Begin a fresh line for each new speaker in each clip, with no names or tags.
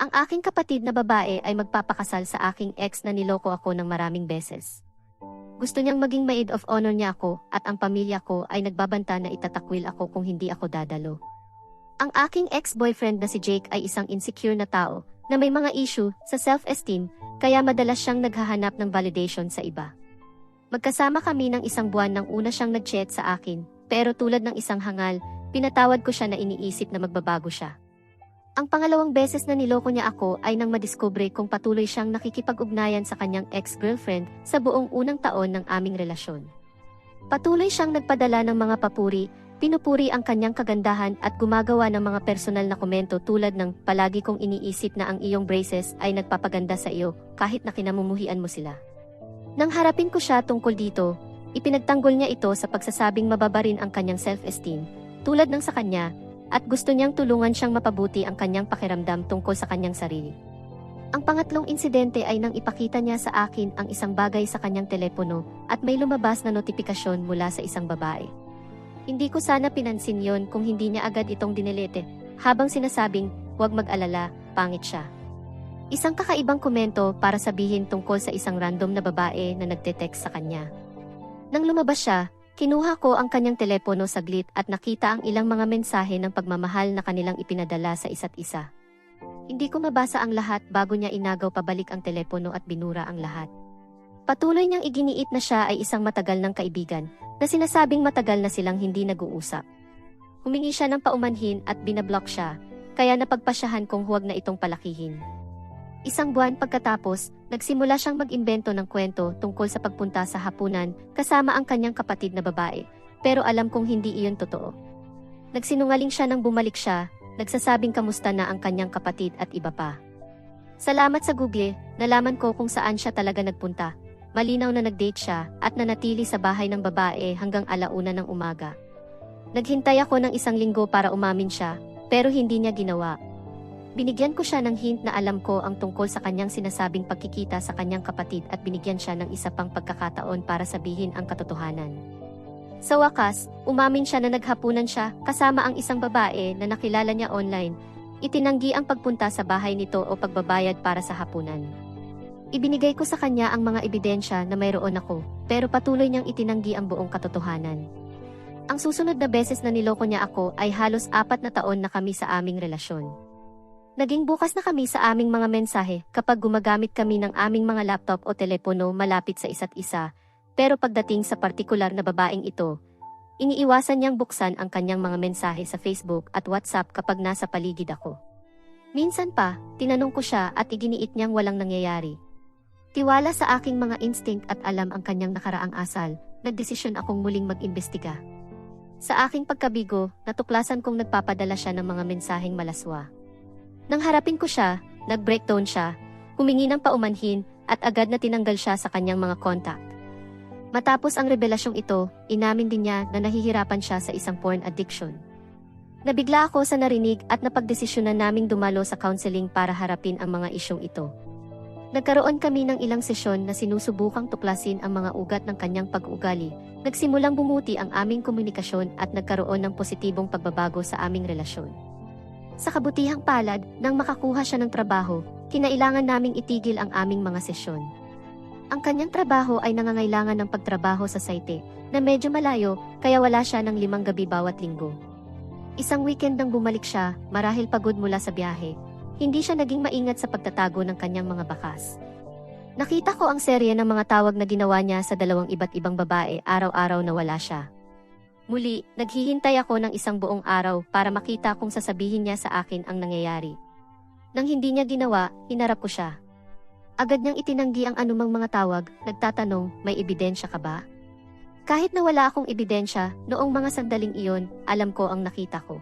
Ang aking kapatid na babae ay magpapakasal sa aking ex na niloko ako ng maraming beses. Gusto niyang maging maid of honor niya ako at ang pamilya ko ay nagbabanta na itatakwil ako kung hindi ako dadalo. Ang aking ex-boyfriend na si Jake ay isang insecure na tao na may mga issue sa self-esteem kaya madalas siyang naghahanap ng validation sa iba. Magkasama kami ng isang buwan nang una siyang nag-chat sa akin pero tulad ng isang hangal, pinatawad ko siya na iniisip na magbabago siya. Ang pangalawang beses na niloko niya ako ay nang madiskubre kung patuloy siyang nakikipag-ugnayan sa kanyang ex-girlfriend sa buong unang taon ng aming relasyon. Patuloy siyang nagpadala ng mga papuri, pinupuri ang kanyang kagandahan at gumagawa ng mga personal na komento tulad ng palagi kong iniisip na ang iyong braces ay nagpapaganda sa iyo kahit na kinamumuhian mo sila. Nang harapin ko siya tungkol dito, ipinagtanggol niya ito sa pagsasabing mababa rin ang kanyang self-esteem, tulad ng sa kanya, at gusto niyang tulungan siyang mapabuti ang kanyang pakiramdam tungkol sa kanyang sarili. Ang pangatlong insidente ay nang ipakita niya sa akin ang isang bagay sa kanyang telepono at may lumabas na notifikasyon mula sa isang babae. Hindi ko sana pinansin yon kung hindi niya agad itong dinelete, habang sinasabing, huwag mag-alala, pangit siya. Isang kakaibang komento para sabihin tungkol sa isang random na babae na nagte-text sa kanya. Nang lumabas siya, kinuha ko ang kanyang telepono saglit at nakita ang ilang mga mensahe ng pagmamahal na kanilang ipinadala sa isa't isa. Hindi ko mabasa ang lahat bago niya inagaw pabalik ang telepono at binura ang lahat. Patuloy niyang iginiit na siya ay isang matagal ng kaibigan, na sinasabing matagal na silang hindi nag-uusap. Humingi siya ng paumanhin at binablock siya, kaya napagpasyahan kong huwag na itong palakihin. Isang buwan pagkatapos, nagsimula siyang mag-imbento ng kwento tungkol sa pagpunta sa hapunan kasama ang kanyang kapatid na babae, pero alam kong hindi iyon totoo. Nagsinungaling siya nang bumalik siya, nagsasabing kamusta na ang kanyang kapatid at iba pa. Salamat sa Google, nalaman ko kung saan siya talaga nagpunta. Malinaw na nag-date siya at nanatili sa bahay ng babae hanggang 1:00 ng umaga. Naghintay ako ng 1 linggo para umamin siya, pero hindi niya ginawa. Binigyan ko siya ng hint na alam ko ang tungkol sa kanyang sinasabing pagkikita sa kanyang kapatid at binigyan siya ng isa pang pagkakataon para sabihin ang katotohanan. Sa wakas, umamin siya na naghapunan siya kasama ang isang babae na nakilala niya online. Itinanggi ang pagpunta sa bahay nito o pagbabayad para sa hapunan. Ibinigay ko sa kanya ang mga ebidensya na mayroon ako, pero patuloy niyang itinanggi ang buong katotohanan. Ang susunod na beses na niloko niya ako ay halos 4 na taon na kami sa aming relasyon. Naging bukas na kami sa aming mga mensahe kapag gumagamit kami ng aming mga laptop o telepono malapit sa isa't isa, pero pagdating sa partikular na babaeng ito, iniiwasan niyang buksan ang kanyang mga mensahe sa Facebook at WhatsApp kapag nasa paligid ako. Minsan pa, tinanong ko siya at iginiit niyang walang nangyayari. Tiwala sa aking mga instinct at alam ang kanyang nakaraang asal, nagdesisyon akong muling mag-imbestiga. Sa aking pagkabigo, natuklasan kong nagpapadala siya ng mga mensaheng malaswa. Nang harapin ko siya, nag-breakdown siya, humingi ng paumanhin, at agad na tinanggal siya sa kanyang mga contact. Matapos ang revelasyong ito, inamin din niya na nahihirapan siya sa isang porn addiction. Nabigla ako sa narinig at napagdesisyonan naming dumalo sa counseling para harapin ang mga isyong ito. Nagkaroon kami ng ilang sesyon na sinusubukang tuklasin ang mga ugat ng kanyang pag-uugali, nagsimulang bumuti ang aming komunikasyon at nagkaroon ng positibong pagbabago sa aming relasyon. Sa kabutihang palad, nang makakuha siya ng trabaho, kinailangan naming itigil ang aming mga sesyon. Ang kanyang trabaho ay nangangailangan ng pagtrabaho sa site, na medyo malayo, kaya wala siya ng 5 gabi bawat linggo. Isang weekend nang bumalik siya, marahil pagod mula sa biyahe, hindi siya naging maingat sa pagtatago ng kanyang mga bakas. Nakita ko ang serye ng mga tawag na ginawa niya sa 2 iba't ibang babae araw-araw na wala siya. Muli, naghihintay ako ng isang buong araw para makita kung sasabihin niya sa akin ang nangyayari. Nang hindi niya ginawa, hinarap ko siya. Agad niyang itinanggi ang anumang mga tawag, nagtatanong, may ebidensya ka ba? Kahit na wala akong ebidensya, noong mga sandaling iyon, alam ko ang nakita ko.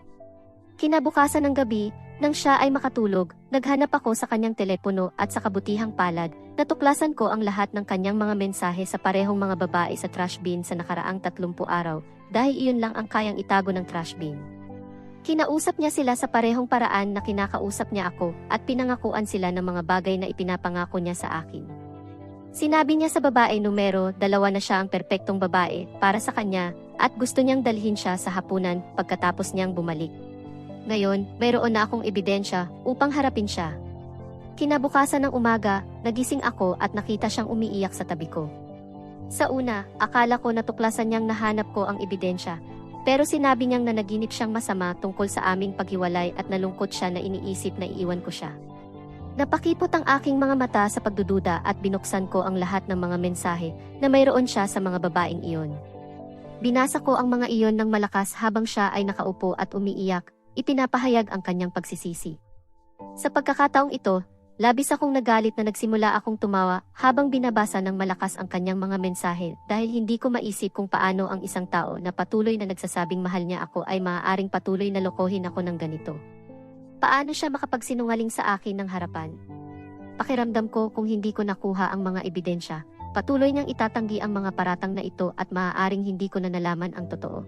Kinabukasan ng gabi, nang siya ay makatulog, naghanap ako sa kanyang telepono at sa kabutihang palad, natuklasan ko ang lahat ng kanyang mga mensahe sa parehong mga babae sa trash bin sa nakaraang 30 araw, dahil iyon lang ang kayang itago ng trash bin. Kinausap niya sila sa parehong paraan na kinakausap niya ako at pinangakuan sila ng mga bagay na ipinapangako niya sa akin. Sinabi niya sa babae numero 2 na siya ang perpektong babae para sa kanya at gusto niyang dalhin siya sa hapunan pagkatapos niyang bumalik. Ngayon, mayroon na akong ebidensya upang harapin siya. Kinabukasan ng umaga, nagising ako at nakita siyang umiiyak sa tabi ko. Sa una, akala ko natuklasan niyang nahanap ko ang ebidensya, pero sinabi niyang na naginip siyang masama tungkol sa aming paghiwalay at nalungkot siya na iniisip na iiwan ko siya. Napakipot ang aking mga mata sa pagdududa at binuksan ko ang lahat ng mga mensahe na mayroon siya sa mga babaeng iyon. Binasa ko ang mga iyon ng malakas habang siya ay nakaupo at umiiyak, ipinapahayag ang kanyang pagsisisi. Sa pagkakataong ito, labis akong nagalit na nagsimula akong tumawa habang binabasa ng malakas ang kanyang mga mensahe dahil hindi ko maisip kung paano ang isang tao na patuloy na nagsasabing mahal niya ako ay maaaring patuloy na lokohin ako ng ganito. Paano siya makapagsinungaling sa akin ng harapan? Pakiramdam ko kung hindi ko nakuha ang mga ebidensya, patuloy niyang itatanggi ang mga paratang na ito at maaaring hindi ko na nalaman ang totoo.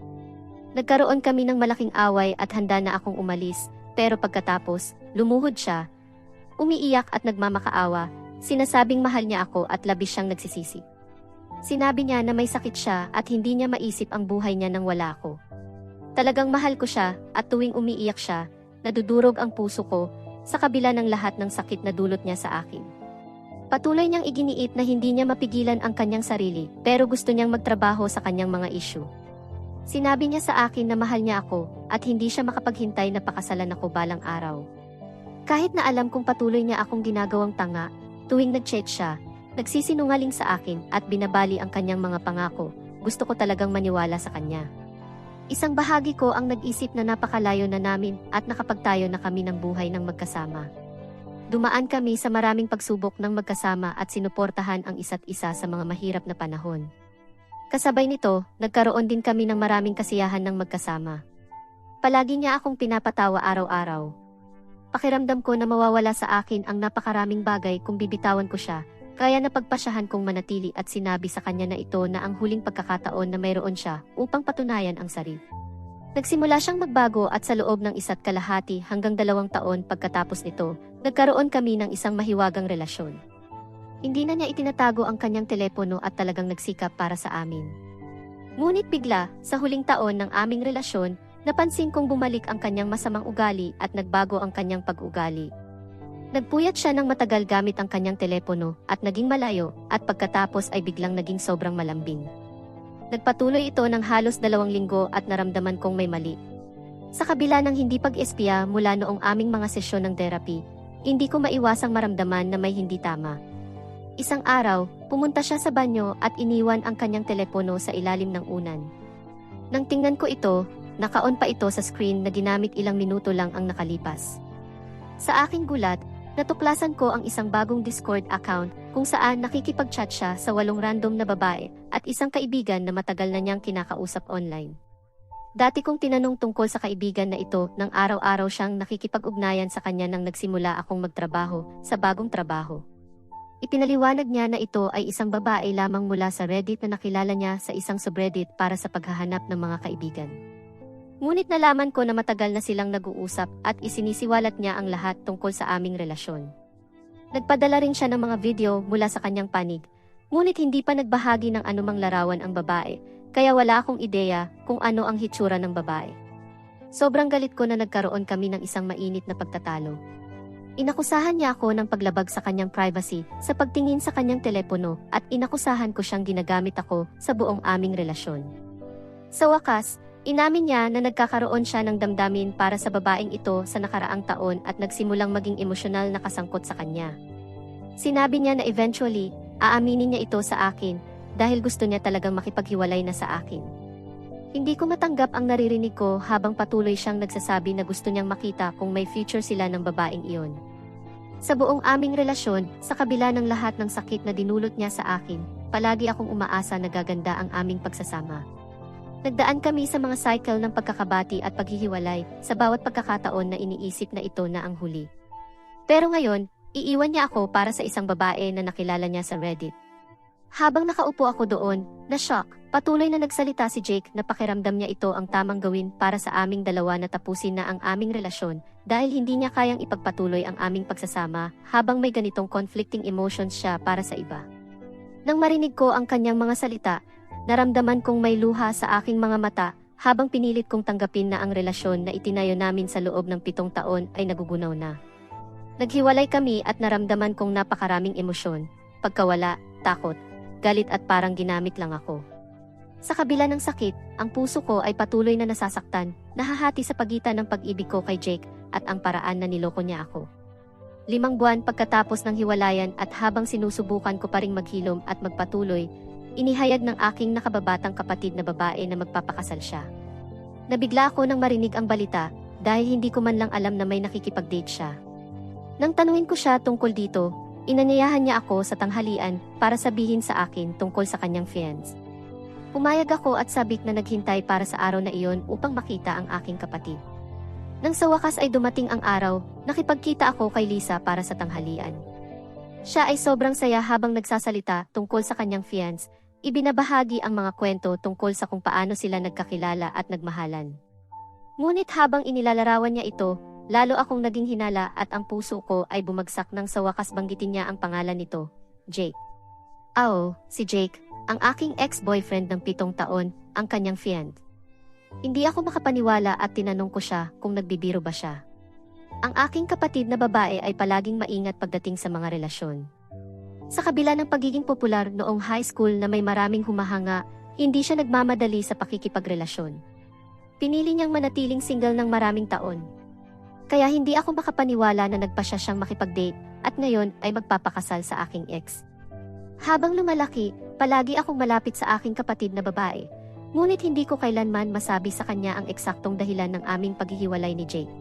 Nagkaroon kami ng malaking away at handa na akong umalis, pero pagkatapos, lumuhod siya. Umiiyak at nagmamakaawa, sinasabing mahal niya ako at labis siyang nagsisisi. Sinabi niya na may sakit siya at hindi niya maisip ang buhay niya nang wala ako. Talagang mahal ko siya at tuwing umiiyak siya, nadudurog ang puso ko sa kabila ng lahat ng sakit na dulot niya sa akin. Patuloy niyang iginiit na hindi niya mapigilan ang kanyang sarili pero gusto niyang magtrabaho sa kanyang mga issue. Sinabi niya sa akin na mahal niya ako at hindi siya makapaghintay na pakasalan ako balang araw. Kahit na alam kong patuloy niya akong ginagawang tanga, tuwing nag-chat siya, nagsisinungaling sa akin at binabali ang kanyang mga pangako, gusto ko talagang maniwala sa kanya. Isang bahagi ko ang nag-isip na napakalayo na namin at nakapagtayo na kami ng buhay ng magkasama. Dumaan kami sa maraming pagsubok ng magkasama at sinuportahan ang isa't isa sa mga mahirap na panahon. Kasabay nito, nagkaroon din kami ng maraming kasiyahan ng magkasama. Palagi niya akong pinapatawa araw-araw. Pakiramdam ko na mawawala sa akin ang napakaraming bagay kung bibitawan ko siya, kaya napagpasyahan kong manatili at sinabi sa kanya na ito na ang huling pagkakataon na mayroon siya upang patunayan ang sarili. Nagsimula siyang magbago at sa loob ng 1.5 hanggang 2 taon pagkatapos nito, nagkaroon kami ng isang mahiwagang relasyon. Hindi na niya itinatago ang kanyang telepono at talagang nagsikap para sa amin. Ngunit bigla, sa huling taon ng aming relasyon, napansin kong bumalik ang kanyang masamang ugali at nagbago ang kanyang pag-ugali. Nagpuyat siya ng matagal gamit ang kanyang telepono at naging malayo at pagkatapos ay biglang naging sobrang malambing. Nagpatuloy ito ng halos 2 linggo at naramdaman kong may mali. Sa kabila ng hindi pag-espiya mula noong aming mga sesyon ng therapy, hindi ko maiwasang maramdaman na may hindi tama. Isang araw, pumunta siya sa banyo at iniwan ang kanyang telepono sa ilalim ng unan. Nang tingnan ko ito, naka-on pa ito sa screen na ginamit ilang minuto lang ang nakalipas. Sa aking gulat, natuklasan ko ang isang bagong Discord account kung saan nakikipag-chat siya sa 8 random na babae at isang kaibigan na matagal na niyang kinakausap online. Dati kong tinanong tungkol sa kaibigan na ito nang araw-araw siyang nakikipag-ugnayan sa kanya nang nagsimula akong magtrabaho sa bagong trabaho. Ipinaliwanag niya na ito ay isang babae lamang mula sa Reddit na nakilala niya sa isang subreddit para sa paghahanap ng mga kaibigan. Ngunit nalaman ko na matagal na silang nag-uusap at isinisiwalat niya ang lahat tungkol sa aming relasyon. Nagpadala rin siya ng mga video mula sa kanyang panig, ngunit hindi pa nagbahagi ng anumang larawan ang babae, kaya wala akong ideya kung ano ang hitsura ng babae. Sobrang galit ko na nagkaroon kami ng isang mainit na pagtatalo. Inakusahan niya ako ng paglabag sa kanyang privacy sa pagtingin sa kanyang telepono at inakusahan ko siyang ginagamit ako sa buong aming relasyon. Sa wakas, inamin niya na nagkakaroon siya ng damdamin para sa babaeng ito sa nakaraang taon at nagsimulang maging emosyonal na kasangkot sa kanya. Sinabi niya na eventually, aaminin niya ito sa akin dahil gusto niya talagang makipaghiwalay na sa akin. Hindi ko matanggap ang naririnig ko habang patuloy siyang nagsasabi na gusto niyang makita kung may future sila ng babaeng iyon. Sa buong aming relasyon, sa kabila ng lahat ng sakit na dinulot niya sa akin, palagi akong umaasa na gaganda ang aming pagsasama. Nagdaan kami sa mga cycle ng pagkakabati at paghihiwalay sa bawat pagkakataon na iniisip na ito na ang huli. Pero ngayon, iiwan niya ako para sa isang babae na nakilala niya sa Reddit. Habang nakaupo ako doon, na-shock, patuloy na nagsalita si Jake na pakiramdam niya ito ang tamang gawin para sa aming dalawa na tapusin na ang aming relasyon dahil hindi niya kayang ipagpatuloy ang aming pagsasama habang may ganitong conflicting emotions siya para sa iba. Nang marinig ko ang kanyang mga salita, naramdaman kong may luha sa aking mga mata habang pinilit kong tanggapin na ang relasyon na itinayo namin sa loob ng 7 taon ay nagugunaw na. Naghiwalay kami at naramdaman kong napakaraming emosyon, pagkawala, takot, galit at parang ginamit lang ako. Sa kabila ng sakit, ang puso ko ay patuloy na nasasaktan, nahahati sa pagitan ng pag-ibig ko kay Jake at ang paraan na niloko niya ako. 5 buwan pagkatapos ng hiwalayan at habang sinusubukan ko pa ring maghilom at magpatuloy, inihayag ng aking nakababatang kapatid na babae na magpapakasal siya. Nabigla ako nang marinig ang balita dahil hindi ko man lang alam na may nakikipag-date siya. Nang tanungin ko siya tungkol dito, inanyayahan niya ako sa tanghalian para sabihin sa akin tungkol sa kanyang fiancé. Pumayag ako at sabik na naghintay para sa araw na iyon upang makita ang aking kapatid. Nang sa wakas ay dumating ang araw, nakipagkita ako kay Lisa para sa tanghalian. Siya ay sobrang saya habang nagsasalita tungkol sa kanyang fiancé, ibinabahagi ang mga kwento tungkol sa kung paano sila nagkakilala at nagmahalan. Ngunit habang inilalarawan niya ito, lalo akong naging hinala at ang puso ko ay bumagsak nang sa wakas banggitin niya ang pangalan nito, Jake. Si Jake, ang aking ex-boyfriend ng 7 taon, ang kanyang fiancé. Hindi ako makapaniwala at tinanong ko siya kung nagbibiro ba siya. Ang aking kapatid na babae ay palaging maingat pagdating sa mga relasyon. Sa kabila ng pagiging popular noong high school na may maraming humahanga, hindi siya nagmamadali sa pakikipagrelasyon. Pinili niyang manatiling single ng maraming taon. Kaya hindi ako makapaniwala na nagpasya siyang makipag-date at ngayon ay magpapakasal sa aking ex. Habang lumalaki, palagi akong malapit sa aking kapatid na babae. Ngunit hindi ko kailanman masabi sa kanya ang eksaktong dahilan ng aming paghihiwalay ni Jake.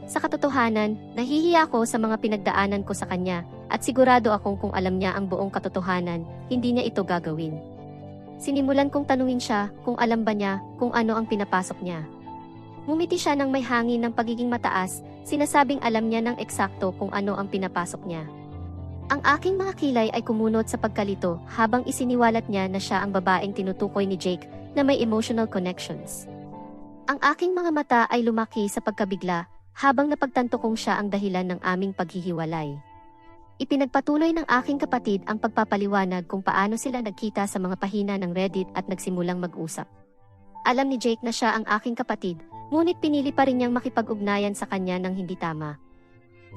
Sa katotohanan, nahihiya ako sa mga pinagdaanan ko sa kanya at sigurado akong kung alam niya ang buong katotohanan, hindi niya ito gagawin. Sinimulan kong tanungin siya kung alam ba niya kung ano ang pinapasok niya. Ngumiti siya ng may hangin ng pagiging mataas, sinasabing alam niya ng eksakto kung ano ang pinapasok niya. Ang aking mga kilay ay kumunot sa pagkalito habang isiniwalat niya na siya ang babaeng tinutukoy ni Jake na may emotional connections. Ang aking mga mata ay lumaki sa pagkabigla habang napagtanto kong siya ang dahilan ng aming paghihiwalay. Ipinagpatuloy ng aking kapatid ang pagpapaliwanag kung paano sila nagkita sa mga pahina ng Reddit at nagsimulang mag-usap. Alam ni Jake na siya ang aking kapatid, ngunit pinili pa rin niyang makipag-ugnayan sa kanya ng hindi tama.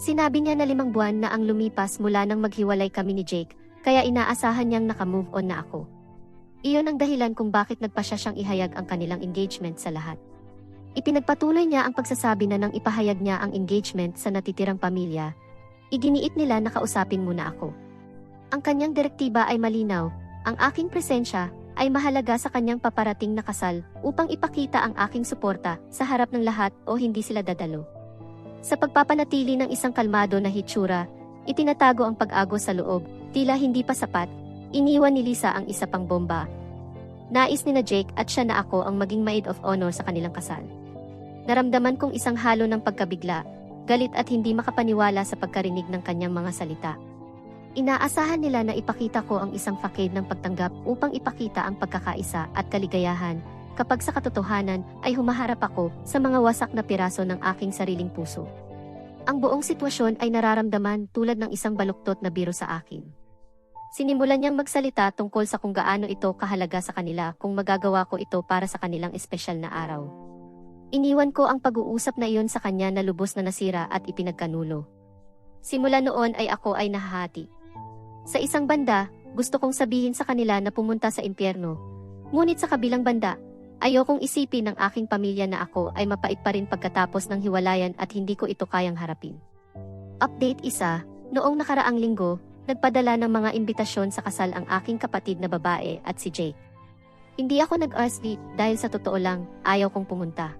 Sinabi niya na 5 buwan na ang lumipas mula nang maghiwalay kami ni Jake, kaya inaasahan niyang naka-move on na ako. Iyon ang dahilan kung bakit nagpasya siyang ihayag ang kanilang engagement sa lahat. Ipinagpatuloy niya ang pagsasabi na nang ipahayag niya ang engagement sa natitirang pamilya, iginiit nila na kausapin muna ako. Ang kanyang direktiba ay malinaw, ang aking presensya ay mahalaga sa kanyang paparating na kasal upang ipakita ang aking suporta sa harap ng lahat o hindi sila dadalo. Sa pagpapanatili ng isang kalmado na hitsura, itinatago ang pag-agos sa loob, tila hindi pa sapat, iniwan ni Lisa ang isa pang bomba. Nais ni na Jake at siya na ako ang maging maid of honor sa kanilang kasal. Naramdaman kong isang halo ng pagkabigla, galit at hindi makapaniwala sa pagkarinig ng kanyang mga salita. Inaasahan nila na ipakita ko ang isang fakade ng pagtanggap upang ipakita ang pagkakaisa at kaligayahan, kapag sa katotohanan ay humaharap ako sa mga wasak na piraso ng aking sariling puso. Ang buong sitwasyon ay nararamdaman tulad ng isang baluktot na biro sa akin. Sinimulan niyang magsalita tungkol sa kung gaano ito kahalaga sa kanila kung magagawa ko ito para sa kanilang espesyal na araw. Iniwan ko ang pag-uusap na iyon sa kanya na lubos na nasira at ipinagkanulo. Simula noon ay ako ay nahahati. Sa isang banda, gusto kong sabihin sa kanila na pumunta sa impyerno. Ngunit sa kabilang banda, ayokong isipin ng aking pamilya na ako ay mapait pa rin pagkatapos ng hiwalayan at hindi ko ito kayang harapin. Update 1, noong nakaraang linggo, nagpadala ng mga imbitasyon sa kasal ang aking kapatid na babae at si Jake. Hindi ako nag-RSVP dahil sa totoo lang, ayaw kong pumunta.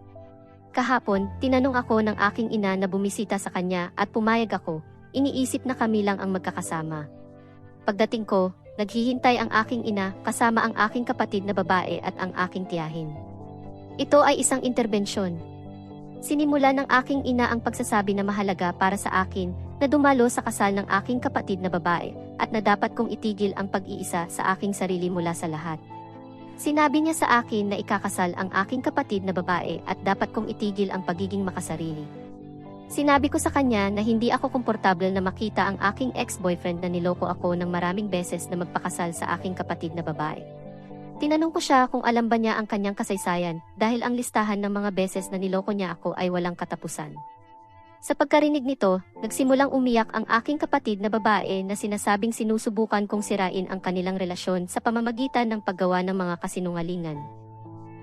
Kahapon, tinanong ako ng aking ina na bumisita sa kanya at pumayag ako, iniisip na kami lang ang magkakasama. Pagdating ko, naghihintay ang aking ina kasama ang aking kapatid na babae at ang aking tiyahin. Ito ay isang interbensyon. Sinimula ng aking ina ang pagsasabi na mahalaga para sa akin na dumalo sa kasal ng aking kapatid na babae at na dapat kong itigil ang pag-iisa sa aking sarili mula sa lahat. Sinabi niya sa akin na ikakasal ang aking kapatid na babae at dapat kong itigil ang pagiging makasarili. Sinabi ko sa kanya na hindi ako komportable na makita ang aking ex-boyfriend na niloko ako ng maraming beses na magpakasal sa aking kapatid na babae. Tinanong ko siya kung alam ba niya ang kanyang kasaysayan dahil ang listahan ng mga beses na niloko niya ako ay walang katapusan. Sa pagkarinig nito, nagsimulang umiyak ang aking kapatid na babae na sinasabing sinusubukan kong sirain ang kanilang relasyon sa pamamagitan ng paggawa ng mga kasinungalingan.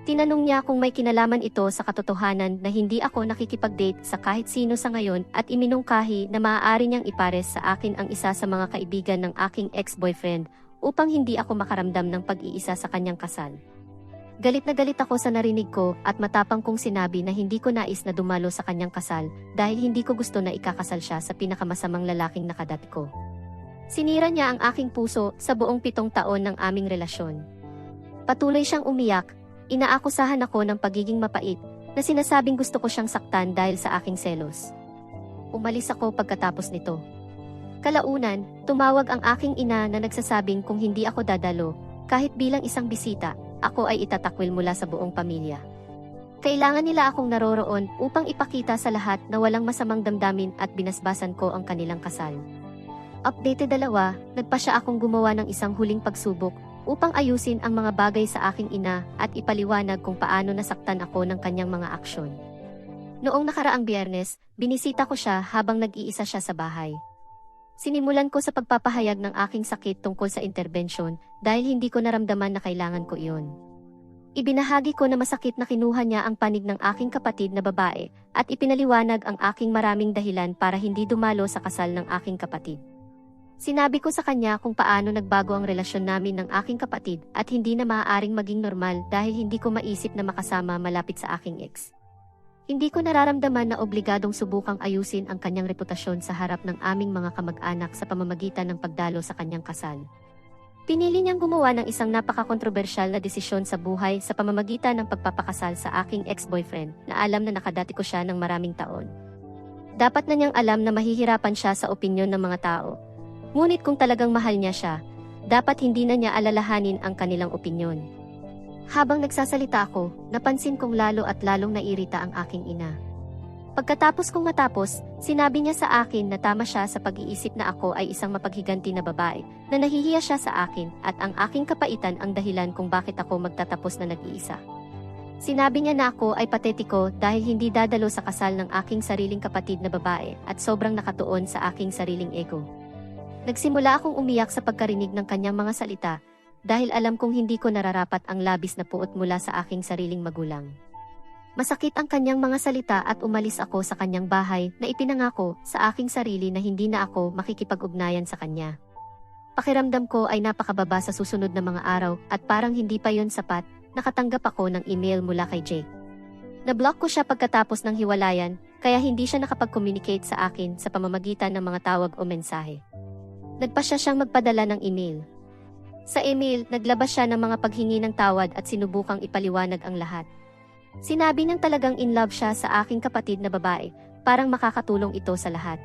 Tinanong niya kung may kinalaman ito sa katotohanan na hindi ako nakikipag-date sa kahit sino sa ngayon at iminungkahi na maaari niyang ipares sa akin ang isa sa mga kaibigan ng aking ex-boyfriend upang hindi ako makaramdam ng pag-iisa sa kanyang kasal. Galit na galit ako sa narinig ko at matapang kong sinabi na hindi ko nais na dumalo sa kanyang kasal dahil hindi ko gusto na ikakasal siya sa pinakamasamang lalaking nakadati ko. Sinira niya ang aking puso sa buong 7 taon ng aming relasyon. Patuloy siyang umiyak. Inaakusahan ako ng pagiging mapait, na sinasabing gusto ko siyang saktan dahil sa aking selos. Umalis ako pagkatapos nito. Kalaunan, tumawag ang aking ina na nagsasabing kung hindi ako dadalo, kahit bilang isang bisita, ako ay itatakwil mula sa buong pamilya. Kailangan nila akong naroroon upang ipakita sa lahat na walang masamang damdamin at binasbasan ko ang kanilang kasal. Update 2, nagpa siya akong gumawa ng isang huling pagsubok, upang ayusin ang mga bagay sa aking ina at ipaliwanag kung paano nasaktan ako ng kanyang mga aksyon. Noong nakaraang Biyernes, binisita ko siya habang nag-iisa siya sa bahay. Sinimulan ko sa pagpapahayag ng aking sakit tungkol sa interbensyon dahil hindi ko naramdaman na kailangan ko iyon. Ibinahagi ko na masakit na kinuha niya ang panig ng aking kapatid na babae at ipinaliwanag ang aking maraming dahilan para hindi dumalo sa kasal ng aking kapatid. Sinabi ko sa kanya kung paano nagbago ang relasyon namin ng aking kapatid at hindi na maaaring maging normal dahil hindi ko maisip na makasama malapit sa aking ex. Hindi ko nararamdaman na obligadong subukang ayusin ang kanyang reputasyon sa harap ng aming mga kamag-anak sa pamamagitan ng pagdalo sa kanyang kasal. Pinili niyang gumawa ng isang napaka-kontrobersyal na desisyon sa buhay sa pamamagitan ng pagpapakasal sa aking ex-boyfriend na alam na nakadati ko siya ng maraming taon. Dapat na niyang alam na mahihirapan siya sa opinyon ng mga tao. Ngunit kung talagang mahal niya siya, dapat hindi na niya alalahanin ang kanilang opinyon. Habang nagsasalita ako, napansin kong lalo at lalong nairita ang aking ina. Pagkatapos kong matapos, sinabi niya sa akin na tama siya sa pag-iisip na ako ay isang mapaghiganti na babae, na nahihiya siya sa akin at ang aking kapaitan ang dahilan kung bakit ako magtatapos na nag-iisa. Sinabi niya na ako ay patetiko dahil hindi dadalo sa kasal ng aking sariling kapatid na babae at sobrang nakatuon sa aking sariling ego. Nagsimula akong umiyak sa pagkarinig ng kanyang mga salita, dahil alam kong hindi ko nararapat ang labis na puot mula sa aking sariling magulang. Masakit ang kanyang mga salita at umalis ako sa kanyang bahay na ipinangako sa aking sarili na hindi na ako makikipag-ugnayan sa kanya. Pakiramdam ko ay napakababa sa susunod na mga araw at parang hindi pa yon sapat, nakatanggap ako ng email mula kay Jake. Nablock ko siya pagkatapos ng hiwalayan, kaya hindi siya nakapag-communicate sa akin sa pamamagitan ng mga tawag o mensahe. Nagpasya siyang magpadala ng email. Sa email, naglabas siya ng mga paghingi ng tawad at sinubukang ipaliwanag ang lahat. Sinabi niyang talagang in love siya sa aking kapatid na babae, parang makakatulong ito sa lahat.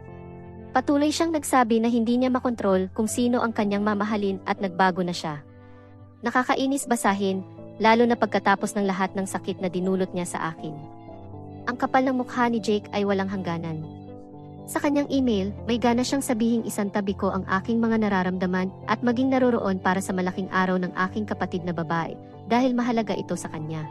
Patuloy siyang nagsabi na hindi niya makontrol kung sino ang kanyang mamahalin at nagbago na siya. Nakakainis basahin, lalo na pagkatapos ng lahat ng sakit na dinulot niya sa akin. Ang kapal ng mukha ni Jake ay walang hangganan. Sa kanyang email, may gana siyang sabihing isantabi ko ang aking mga nararamdaman at maging naroroon para sa malaking araw ng aking kapatid na babae dahil mahalaga ito sa kanya.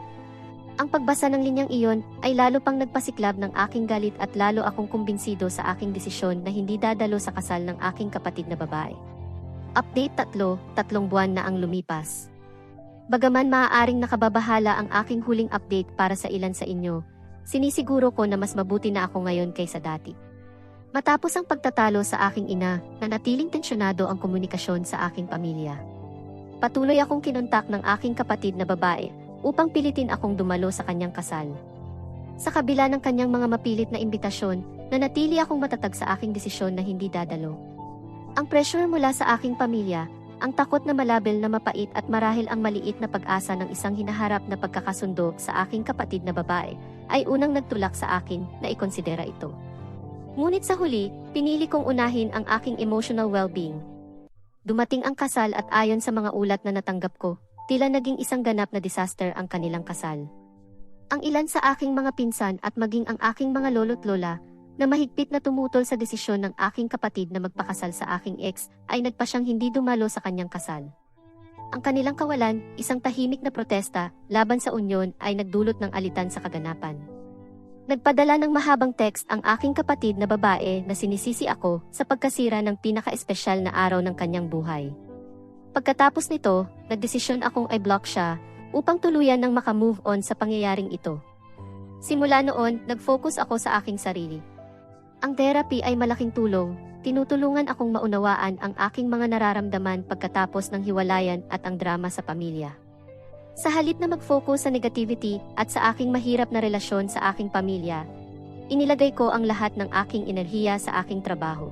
Ang pagbasa ng linyang iyon ay lalo pang nagpasiklab ng aking galit at lalo akong kumbinsido sa aking desisyon na hindi dadalo sa kasal ng aking kapatid na babae. Update 3, 3 buwan na ang lumipas. Bagaman maaaring nakababahala ang aking huling update para sa ilan sa inyo, sinisiguro ko na mas mabuti na ako ngayon kaysa dati. Matapos ang pagtatalo sa aking ina, nanatiling tensyonado ang komunikasyon sa aking pamilya. Patuloy akong kinontak ng aking kapatid na babae upang pilitin akong dumalo sa kanyang kasal. Sa kabila ng kanyang mga mapilit na imbitasyon, nanatili akong matatag sa aking desisyon na hindi dadalo. Ang pressure mula sa aking pamilya, ang takot na malabel na mapait at marahil ang maliit na pag-asa ng isang hinaharap na pagkakasundo sa aking kapatid na babae, ay unang nagtulak sa akin na ikonsidera ito. Ngunit sa huli, pinili kong unahin ang aking emotional well-being. Dumating ang kasal at ayon sa mga ulat na natanggap ko, tila naging isang ganap na disaster ang kanilang kasal. Ang ilan sa aking mga pinsan at maging ang aking mga lolo't lola, na mahigpit na tumutol sa desisyon ng aking kapatid na magpakasal sa aking ex, ay nagpa siyang hindi dumalo sa kanyang kasal. Ang kanilang kawalan, isang tahimik na protesta, laban sa unyon ay nagdulot ng alitan sa kaganapan. Nagpadala ng mahabang text ang aking kapatid na babae na sinisisi ako sa pagkasira ng pinaka-espesyal na araw ng kanyang buhay. Pagkatapos nito, nagdesisyon akong i-block siya upang tuluyan ng makamove on sa pangyayaring ito. Simula noon, nag-focus ako sa aking sarili. Ang therapy ay malaking tulong, tinutulungan akong maunawaan ang aking mga nararamdaman pagkatapos ng hiwalayan at ang drama sa pamilya. Sa halip na mag-focus sa negativity at sa aking mahirap na relasyon sa aking pamilya, inilagay ko ang lahat ng aking enerhiya sa aking trabaho.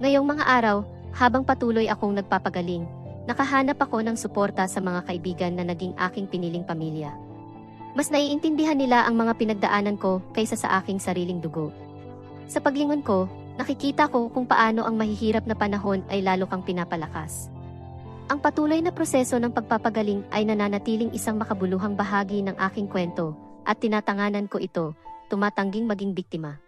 Ngayong mga araw, habang patuloy akong nagpapagaling, nakahanap ako ng suporta sa mga kaibigan na naging aking piniling pamilya. Mas naiintindihan nila ang mga pinagdaanan ko kaysa sa aking sariling dugo. Sa paglingon ko, nakikita ko kung paano ang mahihirap na panahon ay lalo kang pinapalakas. Ang patuloy na proseso ng pagpapagaling ay nananatiling isang makabuluhang bahagi ng aking kwento, at tinatanganan ko ito, tumatangging maging biktima.